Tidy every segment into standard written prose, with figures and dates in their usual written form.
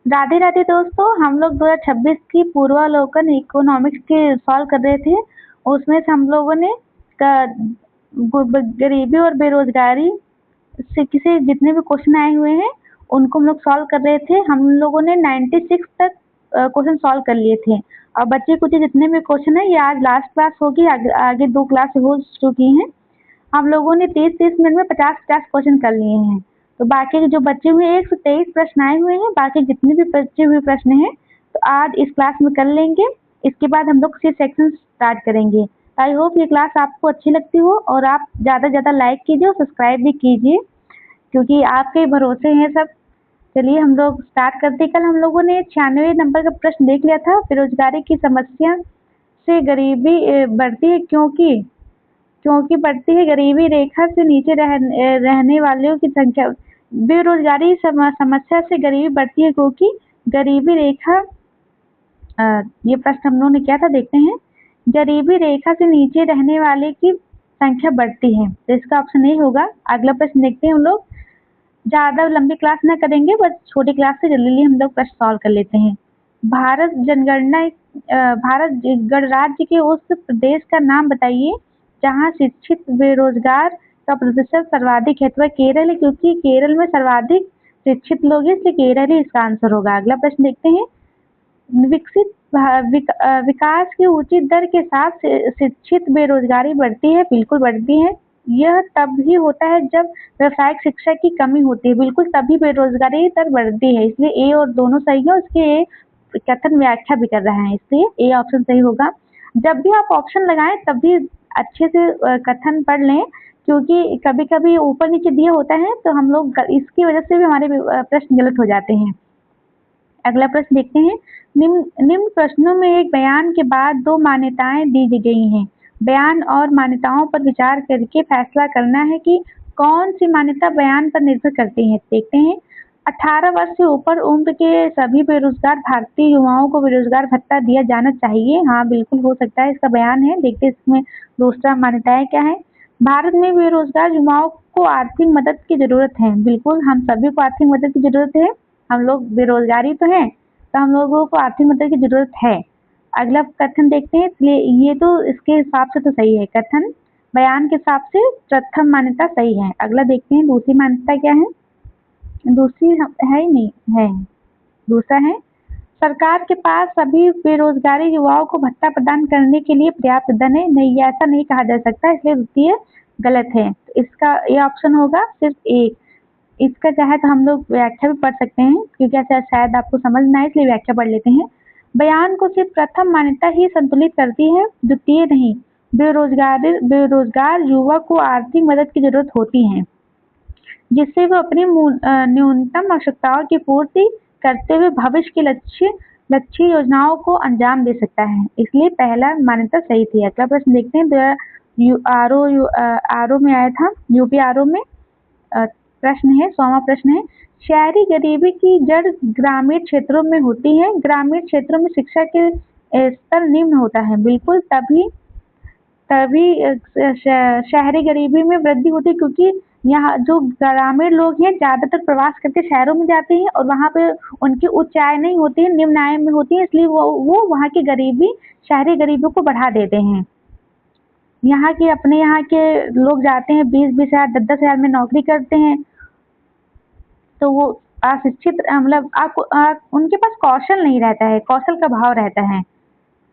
राधे राधे दोस्तों, हम लोग 2026 की पूर्वावलोकन इकोनॉमिक्स के सॉल्व कर रहे थे। उसमें से हम लोगों ने गरीबी और बेरोजगारी से किसी जितने भी क्वेश्चन आए हुए हैं उनको हम लोग सॉल्व कर रहे थे। हम लोगों ने 96 तक क्वेश्चन सॉल्व कर लिए थे और बच्चे कुछ जितने भी क्वेश्चन है ये आज लास्ट क्लास होगी। आगे 2 क्लास हो चुकी हैं। हम लोगों ने 30-30 मिनट में 50-50 क्वेश्चन कर लिए हैं। तो बाकी के जो बचे हुए 123 प्रश्न आए हुए हैं, बाकी जितने भी बचे हुए प्रश्न हैं तो आज इस क्लास में कर लेंगे। इसके बाद हम लोग सी सेक्शन स्टार्ट करेंगे। आई होप ये क्लास आपको अच्छी लगती हो और आप ज़्यादा से ज़्यादा लाइक कीजिए और सब्सक्राइब भी कीजिए, क्योंकि आपके ही भरोसे हैं सब। चलिए हम लोग स्टार्ट करते हैं। कल हम लोगों ने 96 नंबर का प्रश्न देख लिया था। बेरोजगारी की समस्या से गरीबी बढ़ती है क्योंकि बढ़ती है गरीबी रेखा से नीचे रहने वालों की संख्या। बेरोजगारी समस्या से गरीबी बढ़ती है क्योंकि गरीबी रेखा ये प्रश्न हम लोगों ने क्या था देखते हैं। गरीबी रेखा से नीचे रहने वाले की संख्या बढ़ती है, तो इसका ऑप्शन नहीं होगा। अगला प्रश्न देखते हैं। हम लोग ज़्यादा लंबी क्लास ना करेंगे, बस छोटी क्लास से जल्दी हम लोग प्रश्न सॉल्व कर लेते हैं। भारत जनगणना भारत गणराज्य के उस प्रदेश का नाम बताइए जहाँ शिक्षित बेरोजगार का प्रतिशत सर्वाधिक है। तो केरल है, क्योंकि केरल में सर्वाधिक शिक्षित लोग हैं, इसलिए केरल ही इसका आंसर होगा। अगला प्रश्न देखते हैं। विकसित विकास की उचित दर के साथ शिक्षित बेरोजगारी बढ़ती है। बिल्कुल बढ़ती है। यह तब ही होता है जब व्यावसायिक शिक्षा की कमी होती है। बिल्कुल तभी बेरोजगारी दर बढ़ती है। इसलिए ए और दोनों सही है। उसके ए कथन व्याख्या भी कर रहा है, इसलिए ए ऑप्शन सही होगा। जब भी आप ऑप्शन लगाएं तब भी अच्छे से कथन पढ़ लें, क्योंकि कभी कभी ऊपर नीचे दिया होता है तो हम लोग इसकी वजह से भी हमारे प्रश्न गलत हो जाते हैं। अगला प्रश्न देखते हैं। निम्न प्रश्नों में एक बयान के बाद 2 मान्यताएं दी गई हैं। बयान और मान्यताओं पर विचार करके फैसला करना है कि कौन सी मान्यता बयान पर निर्भर करती है। देखते हैं। 18 वर्ष से ऊपर उम्र के सभी बेरोजगार भारतीय युवाओं को बेरोजगार भत्ता दिया जाना चाहिए। हाँ, बिल्कुल हो सकता है, इसका बयान है। देखते हैं इसमें दूसरा मान्यताएं क्या है। भारत में बेरोजगार युवाओं को आर्थिक मदद की जरूरत है। बिल्कुल हम सभी को आर्थिक मदद की जरूरत है। हम लोग बेरोजगारी तो हैं, तो हम लोगों को आर्थिक मदद की जरूरत है। अगला कथन देखते हैं। इसलिए ये तो इसके हिसाब से तो सही है। कथन बयान के हिसाब से प्रथम मान्यता सही है। अगला देखते हैं दूसरी मान्यता क्या है। दूसरी है ही नहीं है। दूसरा है सरकार के पास सभी बेरोजगारी युवाओं को भत्ता प्रदान करने के लिए पर्याप्त धन है। नहीं, ऐसा नहीं कहा जा सकता, इसलिए द्वितीय गलत है। तो इसका ये ऑप्शन होगा सिर्फ एक। इसका चाहे तो हम लोग व्याख्या भी पढ़ सकते हैं, क्योंकि ऐसा शायद आपको समझ ना आए, इसलिए व्याख्या पढ़ लेते हैं। बयान को सिर्फ प्रथम मान्यता ही संतुलित करती है, द्वितीय नहीं। बेरोजगार युवक को आर्थिक मदद की जरूरत होती है, जिससे वह अपनी न्यूनतम आवश्यकताओं की पूर्ति करते हुए भविष्य के लक्ष्य योजनाओं को अंजाम दे सकता है। इसलिए पहला मान्यता सही थी। अगला प्रश्न देखते हैं। आरओ में आया था, यूपी आरओ में प्रश्न है। 100वां प्रश्न है। शहरी गरीबी की जड़ ग्रामीण क्षेत्रों में होती है। ग्रामीण क्षेत्रों में शिक्षा के स्तर निम्न होता है। बिल्कुल तभी शहरी गरीबी में वृद्धि होती है, क्योंकि यहाँ जो ग्रामीण लोग हैं ज्यादातर प्रवास करके शहरों में जाते हैं और वहाँ पे उनकी उच्च आय नहीं होती है, निम्न आय में होती है। इसलिए वो वहाँ की गरीबी, शहरी गरीबी को बढ़ा देते हैं। यहाँ के अपने यहाँ के लोग जाते हैं 20-20 हजार 10-10 हजार में नौकरी करते हैं, तो वो अशिक्षित मतलब उनके पास कौशल नहीं रहता है, कौशल का अभाव रहता है।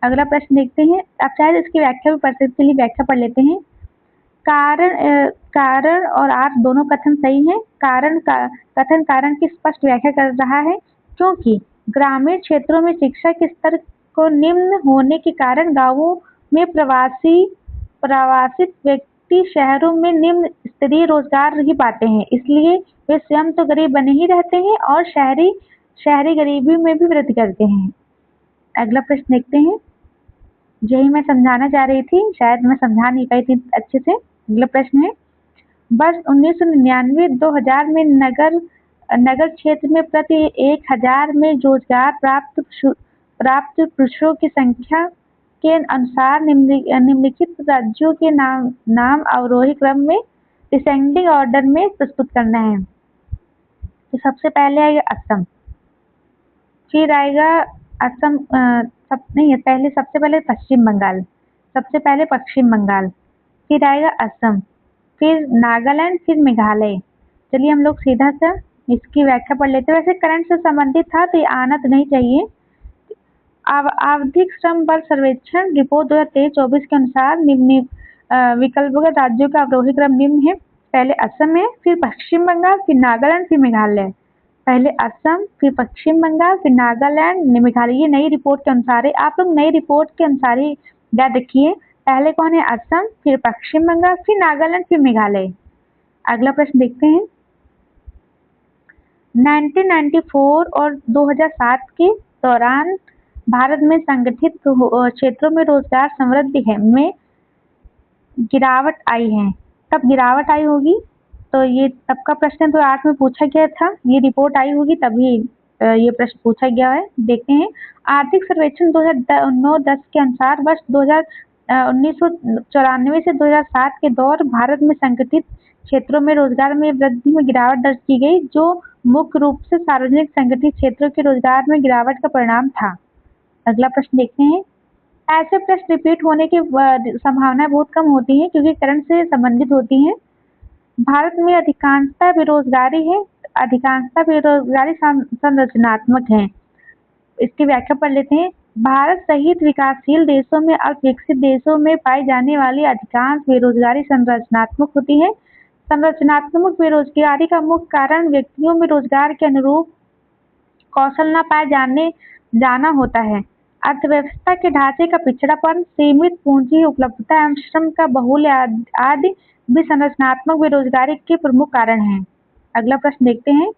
अगला प्रश्न देखते हैं। आप शायद इसकी व्याख्या भी पढ़ सकते हैं, व्याख्या पढ़ लेते हैं। कारण और आर्थ दोनों कथन सही है। कथन कारण की स्पष्ट व्याख्या कर रहा है, क्योंकि ग्रामीण क्षेत्रों में शिक्षा के स्तर को निम्न होने के कारण गांवों में प्रवासित व्यक्ति शहरों में निम्न स्तरीय रोजगार ही पाते हैं। इसलिए वे स्वयं तो गरीब बने ही रहते हैं और शहरी गरीबी में भी वृद्धि करते हैं। अगला प्रश्न देखते हैं। यही मैं समझाना चाह रही थी, शायद मैं समझा नहीं पाई थी अच्छे से। अगला प्रश्न है। वर्ष 1999-2000 में नगर क्षेत्र में प्रति 1000 में रोजगार प्राप्त पुरुषों की संख्या के अनुसार निम्नलिखित राज्यों के नाम अवरोही क्रम में डिसेंडिंग ऑर्डर में प्रस्तुत करना है। तो सबसे पहले है असम। फिर आएगा असम, सब नहीं है, पहले सबसे पहले पश्चिम बंगाल, सबसे पहले पश्चिम बंगाल, फिर आएगा असम, फिर नागालैंड, फिर मेघालय। चलिए हम लोग सीधा सा इसकी व्याख्या पढ़ लेते हैं। वैसे करंट से संबंधित था तो ये आना तो नहीं चाहिए। आवधिक श्रम बल सर्वेक्षण रिपोर्ट 2023-24 के अनुसार निम्न विकल्पगत राज्यों का अवरोही क्रम निम्न है। पहले असम है, फिर पश्चिम बंगाल, फिर नागालैंड, फिर मेघालय। पहले असम, फिर पश्चिम बंगाल, फिर नागालैंड, मेघालय। ये नई रिपोर्ट के अनुसार है, आप लोग नई रिपोर्ट के अनुसार ही याद रखिए। पहले कौन है? असम, फिर पश्चिम बंगाल, फिर नागालैंड, फिर मेघालय। अगला प्रश्न देखते हैं। 1994 और 2007 के दौरान भारत में संगठित क्षेत्रों में रोजगार समृद्धि है में गिरावट आई है। कब गिरावट आई होगी? तो ये तब का प्रश्न तो 8 में पूछा गया था, ये रिपोर्ट आई होगी तभी ये प्रश्न पूछा गया है। देखते हैं। आर्थिक सर्वेक्षण 2009-10 के अनुसार वर्ष 1994 से 2007 के दौर भारत में संगठित क्षेत्रों में रोजगार में वृद्धि में गिरावट दर्ज की गई, जो मुख्य रूप से सार्वजनिक संगठित क्षेत्रों के रोजगार में गिरावट का परिणाम था। अगला प्रश्न देखते हैं। ऐसे प्रश्न रिपीट होने की संभावना बहुत कम होती है क्योंकि करंट से संबंधित होती हैं। भारत में अधिकांशतः बेरोजगारी है, अधिकांशतः बेरोजगारी संरचनात्मक है। इसकी व्याख्या पढ़ लेते हैं। भारत सहित विकासशील देशों में अल्प विकसित देशों में पाई जाने वाली अधिकांश बेरोजगारी संरचनात्मक होती है। संरचनात्मक बेरोजगारी का मुख्य कारण व्यक्तियों में रोजगार के अनुरूप कौशल न पाए जाना होता है। अर्थव्यवस्था के ढांचे का पिछड़ापन, सीमित पूंजी उपलब्धता एवं श्रम का बहुल्य आदि भी संरचनात्मक बेरोजगारी के प्रमुख कारण हैं। अगला प्रश्न देखते हैं।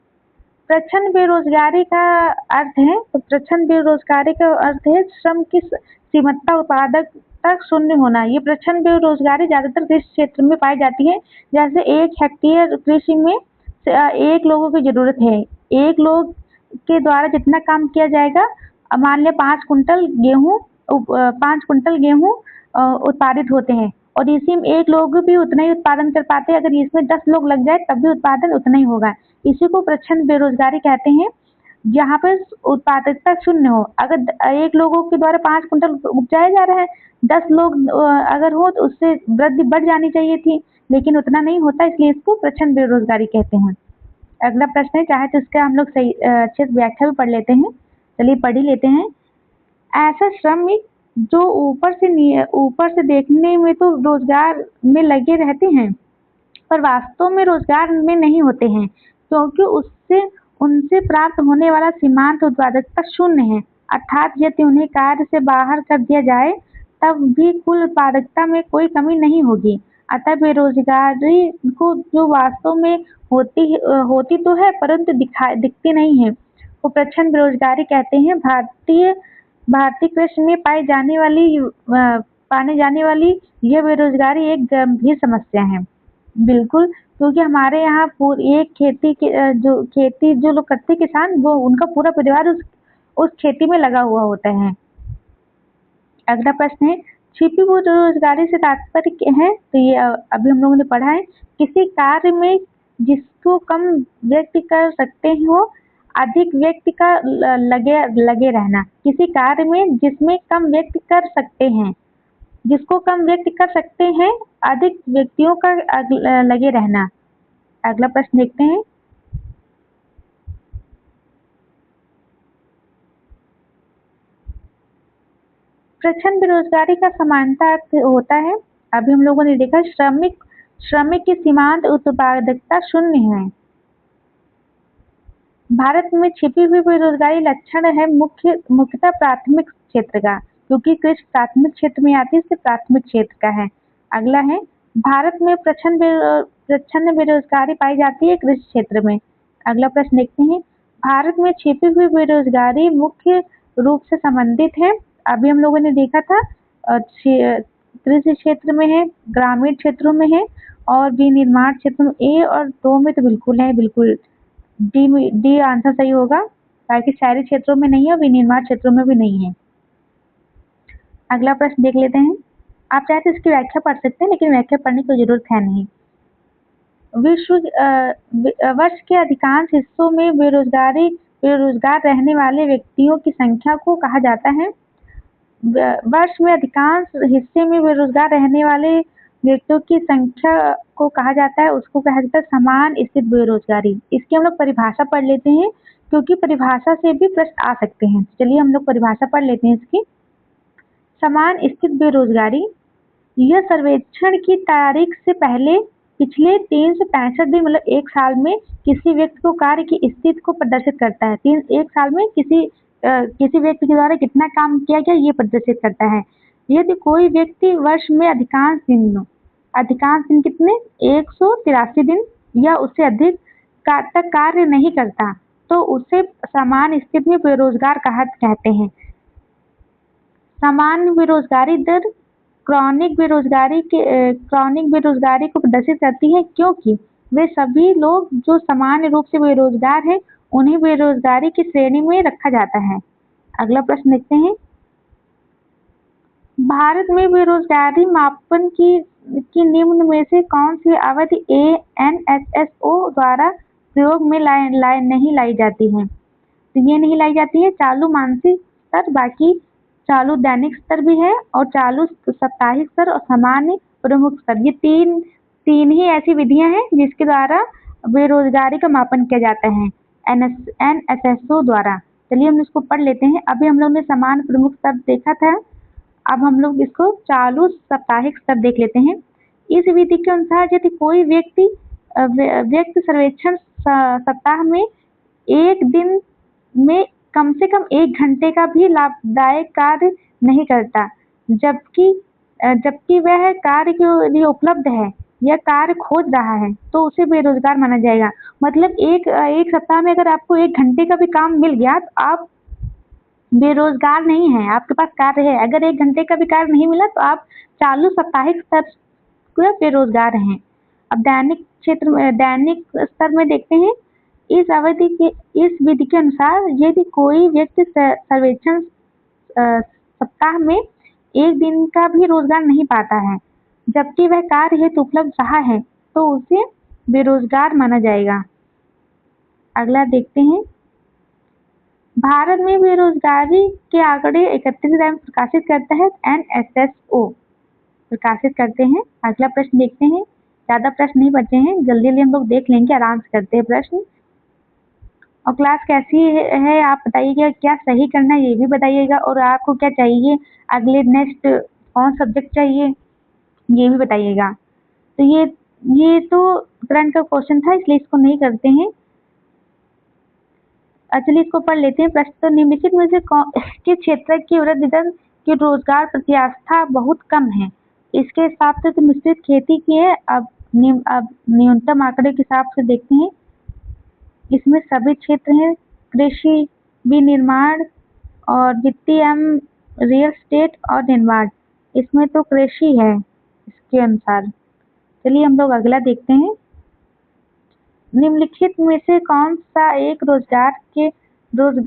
प्रच्छन्न बेरोजगारी का अर्थ है, तो प्रच्छन्न बेरोजगारी का अर्थ है श्रम की सीमतता, उत्पादकता शून्य होना। ये प्रच्छन्न बेरोजगारी ज्यादातर कृषि क्षेत्र में पाई जाती है। जैसे 1 हेक्टेयर कृषि में 1 लोगों की जरूरत है, 1 लोग के द्वारा जितना काम किया जाएगा, मान लिया 5 कुंटल गेहूं उत्पादित होते हैं और इसी में 1 लोग भी उतना ही उत्पादन कर पाते हैं। अगर इसमें 10 लोग लग जाए तब भी उत्पादन उतना ही होगा। इसी को प्रच्छन्न बेरोजगारी कहते हैं, जहाँ पर उत्पादकता शून्य हो। अगर 1 लोगों के द्वारा 5 कुंटल उपजाया जा रहा है, 10 लोग अगर हो तो उससे वृद्धि बढ़ जानी चाहिए थी, लेकिन उतना नहीं होता, इसलिए इसको प्रच्छन्न बेरोजगारी कहते हैं। अगला प्रश्न है, चाहे तो इसका हम लोग सही अच्छे से व्याख्या भी पढ़ लेते हैं। चलिए पढ़ ही लेते हैं। ऐसा श्रमिक जो ऊपर से देखने में तो रोजगार में लगे रहते हैं पर वास्तव में रोजगार में नहीं होते हैं, क्योंकि उनसे प्राप्त होने वाला सीमांत उत्पादकता शून्य है। अर्थात यदि उन्हें कार्य से बाहर कर दिया जाए तब भी कुल उत्पादकता में कोई कमी नहीं होगी। अतः बेरोजगारी को जो वास्तव में होती तो है परंतु दिखती नहीं है, वो प्रच्छन्न बेरोजगारी कहते हैं। भारतीय कृषि में पाने जाने वाली यह बेरोजगारी एक गंभीर समस्या है। बिल्कुल, क्योंकि हमारे यहाँ एक खेती जो लोग करते किसान, वो उनका पूरा परिवार उस खेती में लगा हुआ होता है। अगला प्रश्न है, छिपी हुई बेरोजगारी से तात्पर्य है, तो ये अभी हम लोगों ने पढ़ा है। किसी कार्य में जिसको कम व्यक्ति कर सकते हो, अधिक व्यक्ति का लगे रहना। किसी कार्य में जिसमें कम व्यक्ति कर सकते हैं, जिसको कम व्यक्ति कर सकते हैं, अधिक व्यक्तियों का लगे रहना। अगला प्रश्न देखते हैं। प्रच्छन्न बेरोजगारी का समानता अर्थ होता है, अभी हम लोगों ने देखा, श्रमिक की सीमांत उत्पादकता शून्य है। भारत में छिपी हुई बेरोजगारी लक्षण है मुख्यतः प्राथमिक क्षेत्र का, क्योंकि कृषि प्राथमिक क्षेत्र में आती है, इससे प्राथमिक क्षेत्र का है। अगला है, भारत में प्रच्छन्न बेरोजगारी पाई जाती है कृषि क्षेत्र में। अगला प्रश्न देखते हैं। भारत में छिपी हुई बेरोजगारी मुख्य रूप से संबंधित है, अभी हम लोगों ने देखा था, कृषि क्षेत्र में है, ग्रामीण क्षेत्रों में है और विनिर्माण क्षेत्र में। ए और 2 में तो बिल्कुल है, बिल्कुल डी आंसर सही होगा, ताकि शहरी क्षेत्रों में नहीं है, विनिर्माण क्षेत्रों में भी नहीं है। अगला प्रश्न देख लेते हैं। आप चाहे तो इसकी व्याख्या पढ़ सकते हैं, लेकिन व्याख्या पढ़ने की जरूरत है नहीं। वर्ष के अधिकांश हिस्सों में बेरोजगार रहने वाले व्यक्तियों की संख्या को कहा जाता है। वर्ष में अधिकांश हिस्से में बेरोजगार रहने वाले व्यक्तियों की संख्या को कहा जाता है, उसको कहा जाता है समान स्थित बेरोजगारी। इसकी हम लोग परिभाषा पढ़ लेते हैं, क्योंकि परिभाषा से भी प्रश्न आ सकते हैं। चलिए हम लोग परिभाषा पढ़ लेते हैं इसकी। समान स्थित बेरोजगारी, यह सर्वेक्षण की तारीख से पहले पिछले 365 दिन मतलब एक साल में किसी व्यक्ति को कार्य की स्थिति को प्रदर्शित करता है। एक साल में किसी व्यक्ति के द्वारा कितना काम किया गया ये प्रदर्शित करता है। यदि कोई व्यक्ति वर्ष में अधिकांश दिन कितने 183 दिन या उससे अधिक तक कार्य नहीं करता तो उसे समान स्थिति में बेरोजगार कहते हैं। सामान्य बेरोजगारी दर क्रॉनिक बेरोजगारी को प्रदर्शित करती है, क्योंकि वे सभी लोग जो सामान्य रूप से बेरोजगार हैं उन्हें बेरोजगारी की श्रेणी में रखा जाता है। अगला प्रश्न देखते हैं। भारत में बेरोजगारी मापन की निम्न में से कौन सी अवधि ANSSO द्वारा प्रयोग में नहीं लाई जाती है? तो ये नहीं लाई जाती है चालू मासिक स्तर, बाकी चालू दैनिक स्तर भी है और चालू साप्ताहिक स्तर और सामान्य प्रमुख स्तर। ये तीन ही ऐसी विधियां हैं जिसके द्वारा बेरोजगारी का मापन किया जाता है NSSO द्वारा। चलिए हम इसको पढ़ लेते हैं। अभी हम लोग ने सामान्य प्रमुख स्तर देखा था, अब हम लोग इसको चालू साप्ताहिक स्तर देख लेते हैं। इस विधि के अनुसार यदि कोई व्यक्ति सर्वेक्षण सप्ताह में एक दिन में कम से कम 1 घंटे का भी लाभदायक कार्य नहीं करता, जबकि वह कार्य के लिए उपलब्ध है या कार्य खोज रहा है, तो उसे बेरोजगार माना जाएगा। मतलब एक सप्ताह में अगर आपको 1 घंटे का भी काम मिल गया तो आप बेरोजगार नहीं हैं, आपके पास कार्य है। अगर 1 घंटे का भी कार्य नहीं मिला तो आप चालू साप्ताहिक स्तर पर बेरोजगार हैं। अब दैनिक स्तर में देखते हैं। इस विधि के अनुसार यदि कोई व्यक्ति सर्वेक्षण सप्ताह में 1 दिन का भी रोजगार नहीं पाता है, जबकि वह कार्य हेतु उपलब्ध रहा है, तो उसे बेरोजगार माना जाएगा। अगला देखते हैं। भारत में बेरोजगारी के आंकड़े 31 में प्रकाशित करता है NSSO प्रकाशित करते हैं। अगला प्रश्न देखते हैं। ज्यादा प्रश्न नहीं बचे हैं, जल्दी हम लोग देख लेंगे, आराम से करते हैं प्रश्न। और क्लास कैसी है आप बताइएगा, क्या सही करना है ये भी बताइएगा, और आपको क्या चाहिए अगले नेक्स्ट कौन सब्जेक्ट चाहिए ये भी बताइएगा। तो ये तो करंट का क्वेश्चन था, इसलिए इसको नहीं करते हैं। चलिए इसको पढ़ लेते हैं। प्रश्न तो निम्नलिखित में से किस क्षेत्र की वृद्धि दर की रोजगार प्रत्याशा बहुत कम है? इसके हिसाब से तो मिश्रित खेती की है। अब न्यूनतम आंकड़े के हिसाब से देखते हैं। इसमें सभी क्षेत्र हैं, कृषि, विनिर्माण और वित्तीय एवं रियल एस्टेट और निर्माण। इसमें तो कृषि है इसके अनुसार। चलिए हम लोग अगला देखते हैं। निम्नलिखित में से कौन सा एक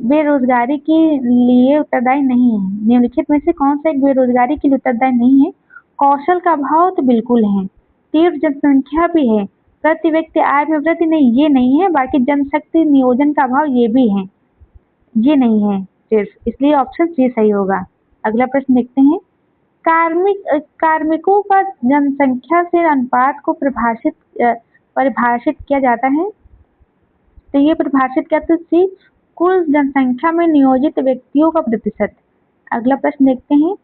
बेरोजगारी के लिए उत्तरदायी नहीं है? निम्नलिखित में से कौन सा एक बेरोजगारी के लिए उत्तरदायी नहीं है? कौशल का अभाव तो बिल्कुल है, तीव्र जनसंख्या भी है, प्रति व्यक्ति आय में वृद्धि नहीं, ये नहीं है। बाकी जनशक्ति नियोजन का अभाव ये भी है, ये नहीं है सिर्फ, इसलिए ऑप्शन सी सही होगा। अगला प्रश्न देखते हैं। कार्मिकों का जनसंख्या से अनुपात को परिभाषित किया जाता है। तो ये परिभाषित करते थे कुल जनसंख्या में नियोजित व्यक्तियों का प्रतिशत। अगला प्रश्न देखते हैं।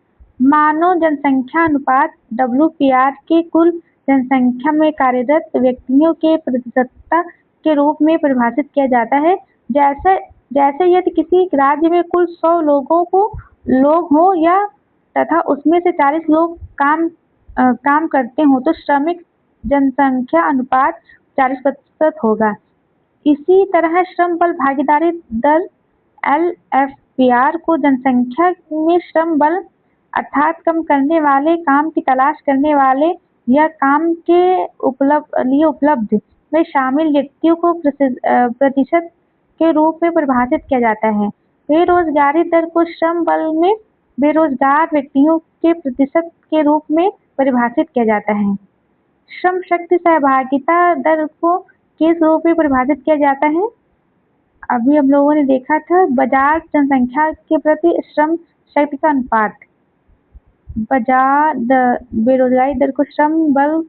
मानव जनसंख्या अनुपात WPR के कुल जनसंख्या में कार्यरत व्यक्तियों के प्रतिशतता के रूप में परिभाषित किया जाता है। जैसे यदि किसी राज्य में कुल 100 लोग हो या तथा उसमें से 40 लोग काम करते हो तो श्रमिक जनसंख्या अनुपात 40% होगा। इसी तरह श्रम बल भागीदारी दर LFPR को जनसंख्या में श्रम बल अर्थात काम करने वाले, काम की तलाश करने वाले या काम के लिए उपलब्ध में शामिल व्यक्तियों को प्रतिशत के रूप में परिभाषित किया जाता है। बेरोजगारी दर को श्रम बल में बेरोजगार व्यक्तियों के प्रतिशत के रूप में परिभाषित किया जाता है। श्रम शक्ति सहभागिता दर को किस रूप में परिभाषित किया जाता है? अभी हम लोगों ने देखा था बाजार जनसंख्या के प्रति श्रम शक्ति का अनुपात। बेरोजगारी दर को श्रम बल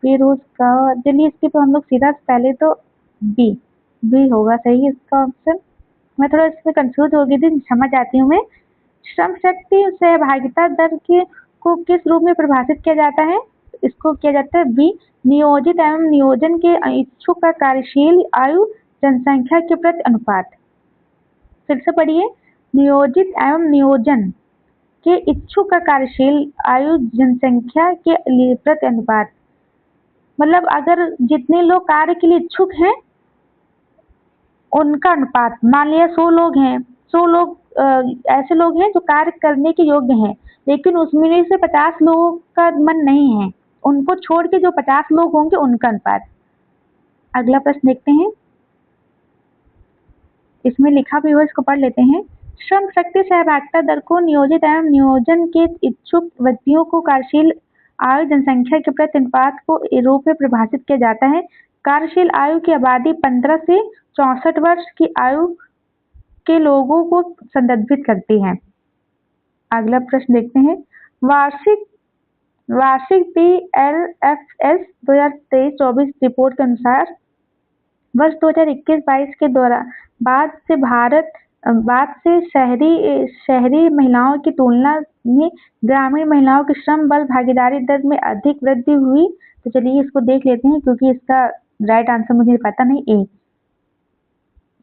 बेरोजगार, चलिए इसके पर हम लोग सीधा पहले तो बी बी होगा सही इसका ऑप्शन। मैं थोड़ा इसमें कंफ्यूज हो गई थी, क्षमा चाहती हूँ मैं। श्रम शक्ति सहभागिता दर के को किस रूप में परिभाषित किया जाता है? इसको किया जाता है बी, नियोजित एवं नियोजन के इच्छुक का कार्यशील आयु जनसंख्या के प्रति अनुपात। फिर से पढ़िए, नियोजित एवं नियोजन के इच्छुक का कार्यशील आयु जनसंख्या के प्रति अनुपात। मतलब अगर जितने लोग कार्य के लिए इच्छुक हैं उनका अनुपात। मान लिया 100 लोग हैं, 100 लोग ऐसे लोग हैं जो कार्य करने के योग्य हैं, लेकिन उसमें से 50 लोगों का मन नहीं है, उनको छोड़ के जो 50 लोग होंगे उनका अनुपात। अगला प्रश्न देखते हैं, इसमें लिखा भी हो, इसको पढ़ लेते हैं। श्रम शक्ति सहभागिता दर को नियोजित एवं नियोजन के इच्छुक व्यक्तियों को कार्यशील आयु जनसंख्या के प्रति अनुपात को रूप में परिभाषित किया जाता है। कार्यशील आयु की आबादी 15 से 64 वर्ष की आयु के लोगों को संदर्भित करती है। अगला प्रश्न देखते हैं, वार्षिक PLFS 2023-24 रिपोर्ट के अनुसार वर्ष 2021-22 के दौरान बाद से शहरी महिलाओं की तुलना में ग्रामीण महिलाओं की श्रम बल भागीदारी दर में अधिक वृद्धि हुई। तो चलिए इसको देख लेते हैं, क्योंकि इसका राइट आंसर मुझे पता नहीं। ए,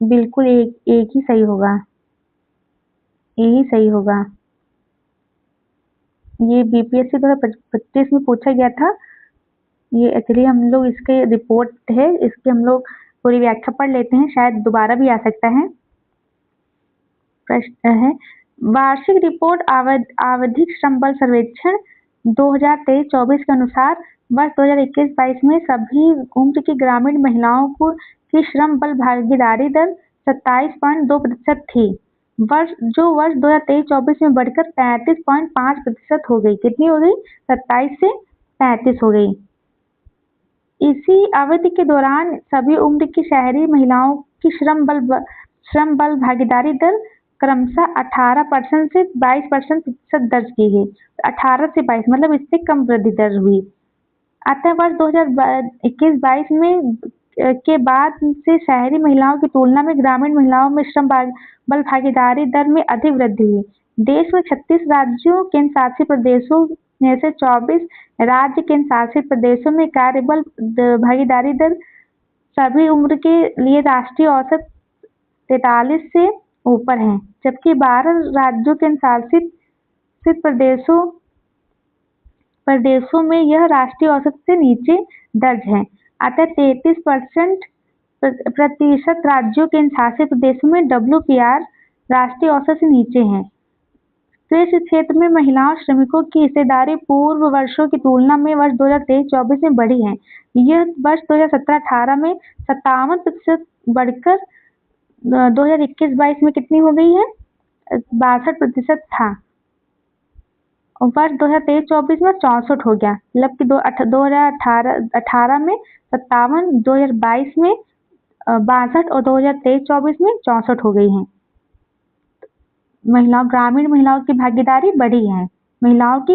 बिल्कुल एक ही सही होगा, ए ही सही होगा। ये BPSC 2025 में पूछा गया था। ये एक्चुअली हम लोग इसके रिपोर्ट है, इसके हम लोग पूरी व्याख्या पढ़ लेते हैं, शायद दोबारा भी आ सकता है। प्रश्न है, वार्षिक रिपोर्ट आवधिक श्रम बल सर्वेक्षण 2023-24 के अनुसार वर्ष 2021-22 में सभी उम्र की ग्रामीण महिलाओं की श्रम बल भागीदारी दर 27.2% थी, वर्ष 2023-24 में बढ़कर 35.5% हो गई। कितनी हो गई? 27 से 35 हो गई। इसी अवधि के दौरान सभी उम्र की शहरी महिलाओं की श्रम बल भागीदारी दर क्रमशः 18% से 22% दर्ज की गई। 18 से 22 मतलब इससे कम वृद्धि दर हुई। अतः वर्ष 2021-22 में के बाद से शहरी महिलाओं की तुलना में ग्रामीण महिलाओं में श्रम बल भागीदारी दर में अधिक वृद्धि हुई। देश में 36 राज्यों केंद्र शासित प्रदेशों में से 24 राज्य केंद्र शासित प्रदेशों में कार्यबल भागीदारी दर सभी उम्र के लिए राष्ट्रीय औसत 43 से ऊपर है, जबकि 12 राज्यों केंद्र शासित प्रदेशों में यह राष्ट्रीय औसत से नीचे दर्ज है। अतः 33% राज्यों केंद्र शासित प्रदेशों में WPR राष्ट्रीय औसत से नीचे है। कृषि क्षेत्र में महिलाओं श्रमिकों की हिस्सेदारी पूर्व वर्षों की तुलना में वर्ष 2023-24 में बढ़ी है। यह वर्ष 2017-18 में 57% बढ़कर 2021-22 में कितनी हो गई है? 62% था, और वर्ष 2023-24 में 64 हो गया। मतलब कि 2018 में 57, 2022 में 62 और 2023-24 में 64 हो गई है। ग्रामीण महिलाओं की भागीदारी बढ़ी है, महिलाओं की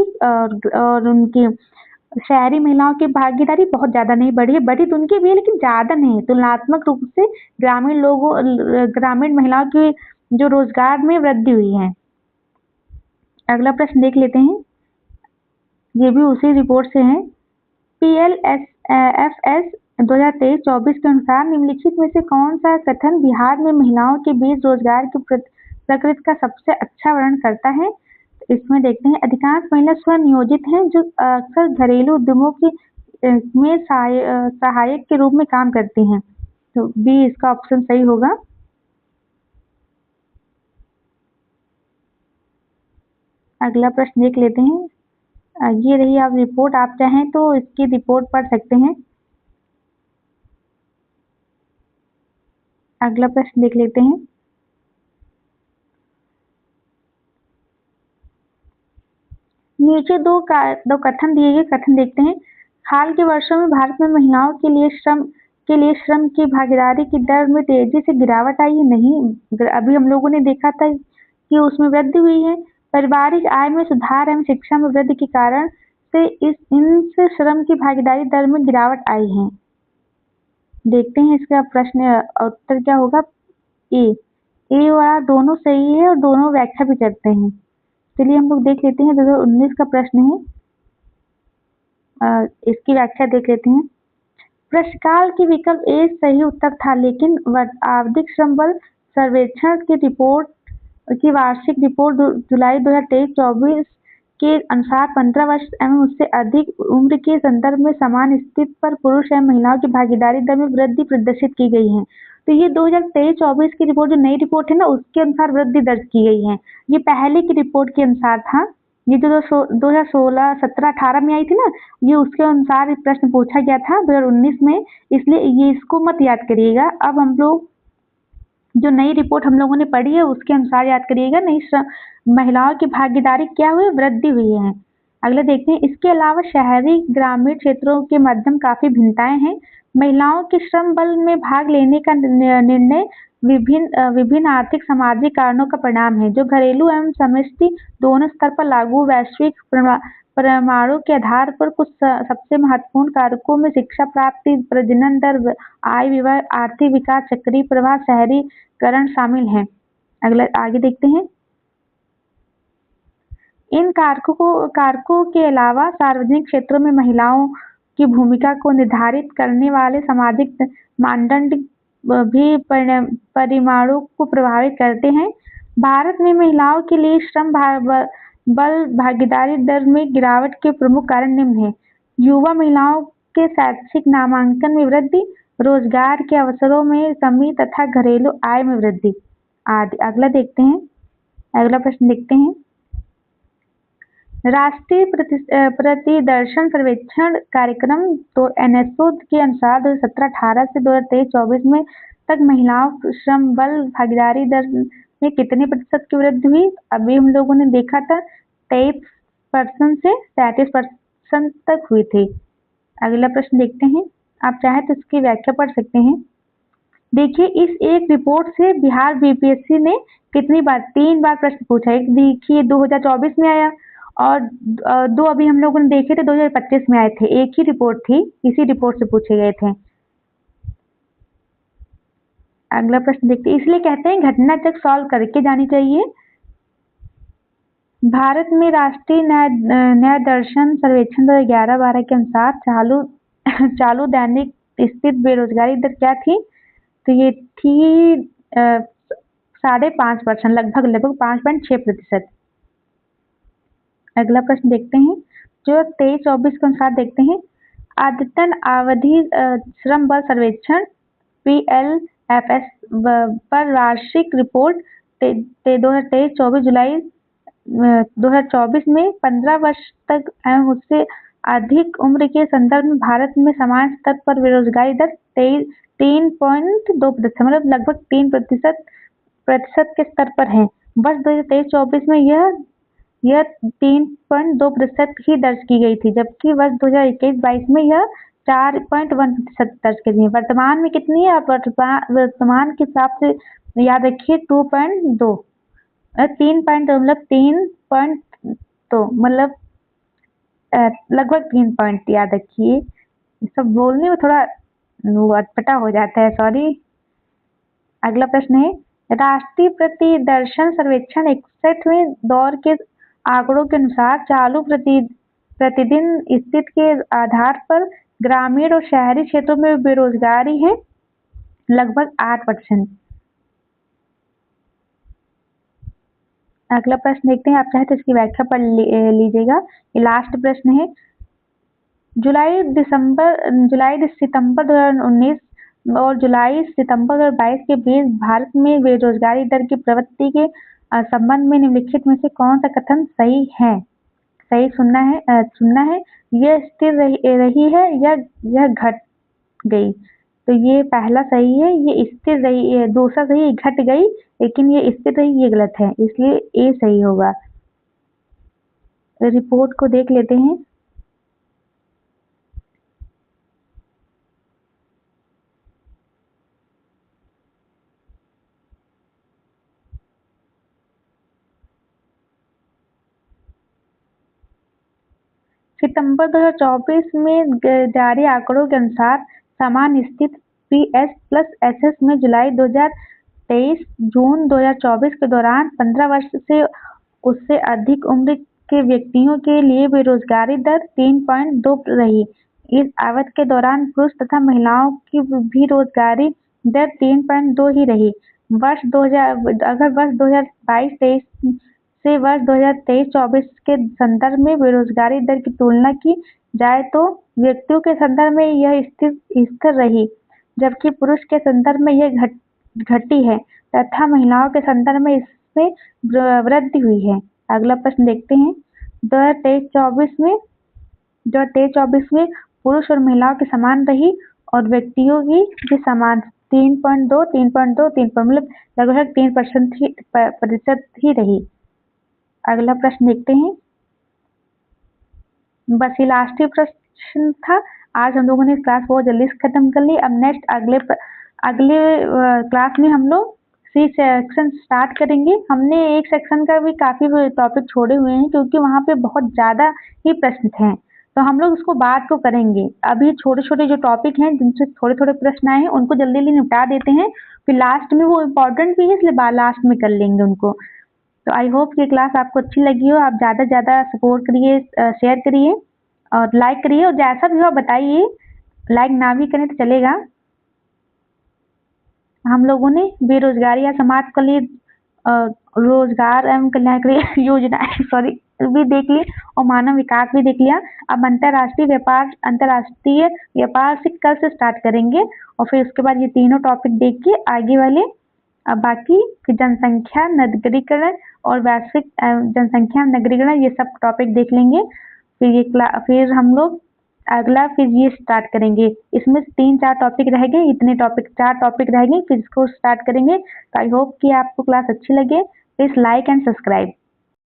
और उनकी शहरी महिलाओं की भागीदारी बहुत ज्यादा नहीं बढ़ी है, बढ़ी तो उनकी भी है लेकिन ज्यादा नहीं है। तुलनात्मक रूप से ग्रामीण महिलाओं की जो रोजगार में वृद्धि हुई है। अगला प्रश्न देख लेते हैं, ये भी उसी रिपोर्ट से है। PLFS 2023-24 के अनुसार निम्नलिखित में से कौन सा कथन बिहार में महिलाओं के बीच रोजगार की प्रकृति का सबसे अच्छा वर्णन करता है? इसमें देखते हैं, अधिकांश महिला स्वनियोजित हैं जो अक्सर घरेलू उद्यमों में सहायक के रूप में काम करती हैं। तो बी इसका ऑप्शन सही होगा। अगला प्रश्न देख लेते हैं, ये रही आप रिपोर्ट, आप चाहें तो इसकी रिपोर्ट पढ़ सकते हैं। अगला प्रश्न देख लेते हैं, नीचे दो कथन दिए गए, कथन देखते हैं। हाल के वर्षों में भारत में महिलाओं के लिए श्रम की भागीदारी की दर में तेजी से गिरावट आई है। नहीं, अभी हम लोगों ने देखा था कि उसमें वृद्धि हुई है। पारिवारिक आय में सुधार एवं शिक्षा में वृद्धि के कारण से इनसे श्रम की भागीदारी दर में गिरावट आई है। देखते हैं इसका प्रश्न उत्तर क्या होगा। ए वाला दोनों सही है और दोनों व्याख्या भी करते हैं। चलिए हम लोग देख लेते हैं 2019 का प्रश्न है। इसकी व्याख्या देख लेते हैं। प्रश्नकाल के विकल्प ए सही उत्तर था, लेकिन आवधिक श्रम बल सर्वेक्षण की रिपोर्ट की वार्षिक रिपोर्ट जुलाई 2023-24 के अनुसार 15 वर्ष एवं उससे अधिक उम्र के संदर्भ में समान स्थिति पर पुरुष एवं महिलाओं की भागीदारी दर में वृद्धि प्रदर्शित की गई है। तो ये 2023-24 की रिपोर्ट, जो नई रिपोर्ट है ना, उसके अनुसार वृद्धि दर्ज की गई है। ये पहले की रिपोर्ट के अनुसार था। ये जो 2016, 17, 18 में आई थी ना, ये उसके अनुसार प्रश्न पूछा गया था 2019 में, इसलिए ये इसको मत याद करिएगा। अब हम लोग जो नई रिपोर्ट हम लोगों ने पढ़ी है उसके अनुसार याद करिएगा। महिलाओं की भागीदारी क्या हुई, वृद्धि हुई है। अगला देखते हैं। इसके अलावा शहरी ग्रामीण क्षेत्रों के मध्यम काफी भिन्नताएं हैं। महिलाओं के श्रम बल में भाग लेने का निर्णय विभिन्न आर्थिक सामाजिक कारणों का परिणाम है, जो घरेलू एवं समष्टि दोनों स्तर पर लागू वैश्विक परमाणु के आधार पर कुछ सबसे महत्वपूर्ण कारकों में शिक्षा प्राप्ति, प्रजनन दर, आय विवाह, आर्थिक विकास, चक्रीय प्रवाह, शहरीकरण शामिल हैं। अगला आगे देखते हैं। इन कारकों के अलावा सार्वजनिक क्षेत्रों में महिलाओं की भूमिका को निर्धारित करने वाले सामाजिक मानदंड भी परिमाणों को प्रभावित करते हैं। भारत में महिलाओं के लिए श्रम बल भागीदारी दर में गिरावट के प्रमुख कारण निम्न हैं। युवा महिलाओं के शैक्षिक नामांकन में वृद्धि, रोजगार के अवसरों में कमी तथा घरेलू आय में वृद्धि आदि। अगला देखते हैं। अगला प्रश्न देखते हैं। राष्ट्रीय प्रतिदर्शन सर्वेक्षण कार्यक्रम तो NSO के अनुसार 2017-18 से 2023-24 में तक महिलाओं श्रम बल भागीदारी दर में कितने प्रतिशत की वृद्धि हुई? अभी हम लोगों ने देखा था 23% से 33% तक हुई थी। अगला प्रश्न देखते हैं। आप चाहे तो इसकी व्याख्या पढ़ सकते हैं। देखिए, इस एक रिपोर्ट से बिहार BPSC ने कितनी बार, 3 बार प्रश्न पूछा। एक देखिए 2024 में आया और 2 अभी हम लोगों ने देखे थे 2025 में आए थे। एक ही रिपोर्ट थी, इसी रिपोर्ट से पूछे गए थे। अगला प्रश्न देखते हैं। इसलिए कहते हैं घटना चक्र सॉल्व करके जानी चाहिए। भारत में राष्ट्रीय न्याय दर्शन सर्वेक्षण 2011-12 के अनुसार चालू दैनिक स्थित बेरोजगारी दर क्या थी? तो ये थी 5.5%, लगभग 5.6%। अगला प्रश्न देखते हैं। जो 23-24 के अनुसार देखते हैं। अद्यतन अवधि श्रम बल सर्वेक्षण PLFS पर वार्षिक रिपोर्ट 2023-24 जुलाई 2024 में 15 वर्ष तक एवं उससे अधिक उम्र के संदर्भ में भारत में समान स्तर पर बेरोजगारी दर 3.2%, मतलब लगभग 3% के स्तर पर है। वर्ष 2023-24 में यह 3.2% ही दर्ज की गई थी, जबकि वर्ष 2021-22 में यह 4.1% दर्ज की गई। वर्तमान में कितनी है? वर्तमान के हिसाब से याद रखिए 2.2, 3.2 मतलब 3.2 मतलब लगभग 3 पॉइंट याद रखिए। सब बोलने में थोड़ा अटपटा हो जाता है, सॉरी। अगला प्रश्न है। राष्ट्रीय प्रतिदर्शन सर्वेक्षण 61वें दौर के आंकड़ों के अनुसार चालू प्रतिदिन स्थिति के आधार पर ग्रामीण और शहरी क्षेत्रों में बेरोजगारी है लगभग 8%। अगला प्रश्न देखते हैं। आप चाहे तो इसकी व्याख्या पढ़ लीजिएगा। ये लास्ट प्रश्न है। जुलाई सितंबर 2019 और जुलाई सितंबर 2022 के बीच भारत में बेरोजगारी दर की प्रवृत्ति के संबंध में निम्नलिखित में से कौन सा कथन सही है? सही सुनना है। यह स्थिर रही है या यह घट गई? तो ये पहला सही है, ये स्थिर रही है। दूसरा सही है, घट गई, लेकिन ये स्थिर रही, ये गलत है, इसलिए ए सही होगा। रिपोर्ट को देख लेते हैं। सितंबर 2024 में जारी आंकड़ों के अनुसार समान स्थिति PS प्लस SS में जुलाई 2023 जून 2024 के दौरान 15 वर्ष से उससे अधिक उम्र के व्यक्तियों के लिए बेरोजगारी दर 3.2 रही। इस अवधि के दौरान पुरुष तथा महिलाओं की भी रोजगारी दर 3.2 ही रही। अगर वर्ष 2022-23 से वर्ष 2023-24 के संदर्भ में बेरोजगारी दर की तुलना की जाए तो व्यक्तियों के संदर्भ में यह स्थिर रही, जबकि पुरुष के संदर्भ में यह घटी है तथा महिलाओं के संदर्भ में इसमें वृद्धि हुई है। अगला प्रश्न देखते हैं। 2023-24 में पुरुष और महिलाओं की समान रही और व्यक्तियों की भी समान 3.2 मतलब लगभग 3% ही रही। अगला प्रश्न देखते हैं। बस ये लास्ट ही प्रश्न था। आज हम लोगों ने क्लास बहुत जल्दी से खत्म कर ली। अब नेक्स्ट अगले क्लास में हम लोग 3 सेक्शन स्टार्ट करेंगे। हमने एक सेक्शन का भी काफी टॉपिक छोड़े हुए हैं क्योंकि वहाँ पे बहुत ज्यादा ही प्रश्न थे, तो हम लोग उसको बाद को करेंगे। अभी छोटे छोटे जो टॉपिक हैं जिनसे थोड़े थोड़े प्रश्न आए हैं उनको जल्दी जल्दी निपटा देते हैं, फिर लास्ट में वो इम्पोर्टेंट भी है इसलिए लास्ट में कर लेंगे उनको। तो आई होप ये क्लास आपको अच्छी लगी हो। आप ज़्यादा से ज़्यादा सपोर्ट करिए, शेयर करिए और लाइक करिए, और जैसा भी हो बताइए। लाइक ना भी करें तो चलेगा। हम लोगों ने बेरोजगारी या समाज के लिए रोजगार एवं कल्याणकारी योजना भी देख ली और मानव विकास भी देख लिया। अब अंतर्राष्ट्रीय व्यापार से कल से स्टार्ट करेंगे और फिर उसके बाद ये तीनों टॉपिक देख के आगे वाले अब बाकी फिर जनसंख्या नगरीकरण और वैश्विक जनसंख्या नगरीकरण ये सब टॉपिक देख लेंगे। फिर हम लोग अगला फिर ये स्टार्ट करेंगे। इसमें 3-4 टॉपिक रहेंगे, 4 टॉपिक रहेंगे, फिर इसको स्टार्ट करेंगे। तो आई होप कि आपको क्लास अच्छी लगे। Please like and subscribe.